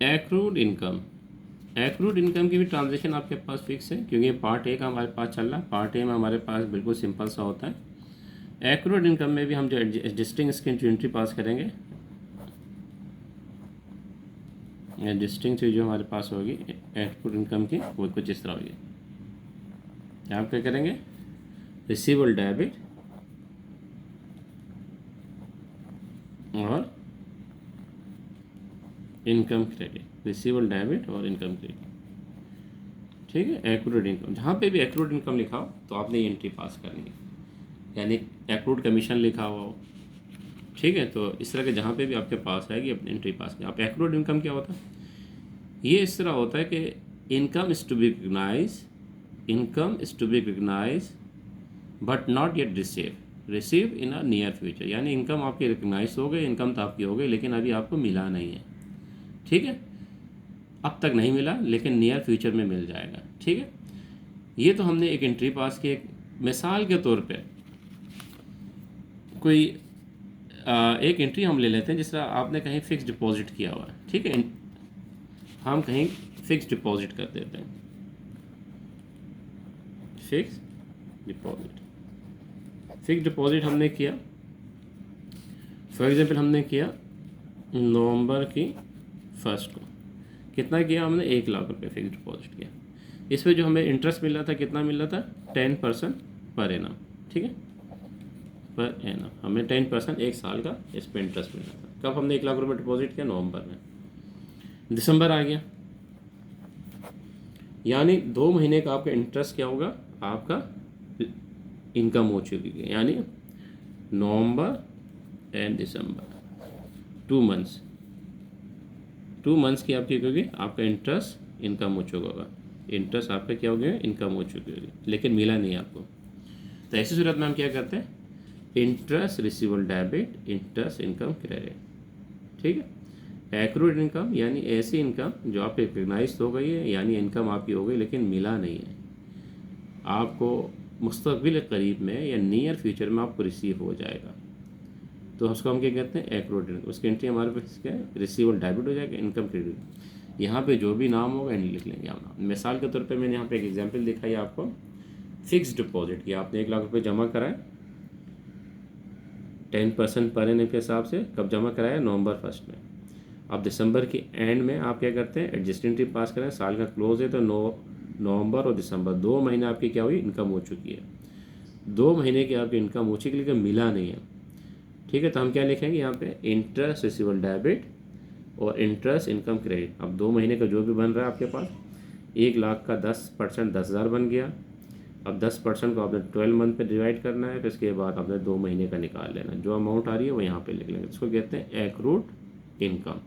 Accrued income, accrued income की भी transaction आपके पास फिक्स है, क्योंकि पार्ट ए का हमारे पास चल रहा है। पार्ट ए में हमारे पास बिल्कुल सिंपल सा होता है। एक्रूड इनकम में भी हम जो एडजस्टिंग स्कीम की एंट्री पास करेंगे, एडजस्टिंग चीज़ जो हमारे पास होगी एक्रूड इनकम की, वो कुछ इस तरह होगी। आप क्या करेंगे, रिसीवेबल डेबिट और इनकम क्रेडिट, रिसीवेबल डेबिट और इनकम क्रेडिट। ठीक है, एक्रूड इनकम, जहाँ पे भी एक्रूड इनकम लिखा हो तो आपने ये एंट्री पास करनी है, यानी एक्रूड कमीशन लिखा हुआ हो। ठीक है, तो इस तरह के जहाँ पे भी आपके पास आएगी अपनी एंट्री पास करें। आप एक्रूड इनकम क्या होता है, ये इस तरह होता है कि income is to be recognise, income is to be recognise but not yet receive in a near future, यानी इनकम आपकी रिकग्नाइज हो गई, इनकम तो आपकी हो गई, लेकिन अभी आपको मिला नहीं है। ठीक है, अब तक नहीं मिला, लेकिन नियर फ्यूचर में मिल जाएगा। ठीक है, ये तो हमने एक एंट्री पास की। एक मिसाल के तौर पे कोई एक एंट्री हम ले लेते हैं, जिस तरह आपने कहीं फ़िक्स डिपॉजिट किया हुआ है। ठीक है, हम कहीं फ़िक्स डिपॉजिट कर देते हैं, फ़िक्स डिपॉजिट हमने किया। फॉर एग्जांपल हमने किया नवंबर की 1 को, कितना किया हमने, 1 लाख रुपए फिक्स डिपॉजिट किया। इस पर जो हमें इंटरेस्ट मिल रहा था, कितना मिल रहा था, 10% पर एनम। ठीक है, पर एनम हमें 10% एक साल का इस पर इंटरेस्ट मिल रहा था। कब हमने 1 लाख रुपए डिपॉजिट किया, नवंबर में। दिसंबर आ गया, यानी 2 महीने का आपका इंटरेस्ट क्या होगा, आपका इनकम हो चुकी है, यानी नवंबर एंड दिसंबर, 2 मंथ्स की आपकी होगी, आपका इंटरेस्ट इनकम हो चुका होगा। इंटरेस्ट आपका क्या हो गया, इनकम हो चुकी होगी, लेकिन मिला नहीं आपको। तो ऐसी सूरत में हम क्या करते हैं, interest receivable debit, interest income credit. ठीक है, एक्रूड इनकम यानी ऐसी इनकम जो आपकी रिकग्नाइज हो गई है, यानी इनकम आपकी हो गई लेकिन मिला नहीं है, आपको मुस्तकबिल करीब में या नियर फ्यूचर में आपको रिसीव हो जाएगा। तो उसको हम क्या कहते हैं, एक्रूड इनकम। उसकी एंट्री हमारे पास क्या है, रिसीवेबल डेबिट हो जाएगा, इनकम क्रेडिट। यहाँ पे जो भी नाम होगा इन्हें लिख लेंगे हम। मिसाल के तौर पे मैंने यहाँ पे एक एग्जांपल दिखाई आपको, फिक्स डिपॉजिट किया आपने, 1 लाख रुपए जमा कराए, 10% पर एनम के हिसाब से। कब जमा कराया, नवंबर 1 में। अब दिसंबर के एंड में आप क्या करते हैं, एडजस्टिंग एंट्री पास करें, साल का क्लोज है तो नवंबर और दिसंबर 2 महीने आपकी क्या हुई, इनकम हो चुकी है। 2 महीने की आपकी इनकम हो चुकी, लेकिन मिला नहीं है। ठीक है, तो हम क्या लिखेंगे यहाँ पे, इंटरेस्ट रिसीवेबल डेबिट और इंटरेस्ट इनकम क्रेडिट। अब 2 महीने का जो भी बन रहा है आपके पास, 1 लाख का 10% 10,000 बन गया। अब 10% को आपने 12 मंथ पे डिवाइड करना है, फिर इसके बाद आपने 2 महीने का निकाल लेना, जो अमाउंट आ रही है वो यहाँ पे लिख लेंगे। इसको कहते हैं एक्रूड इनकम।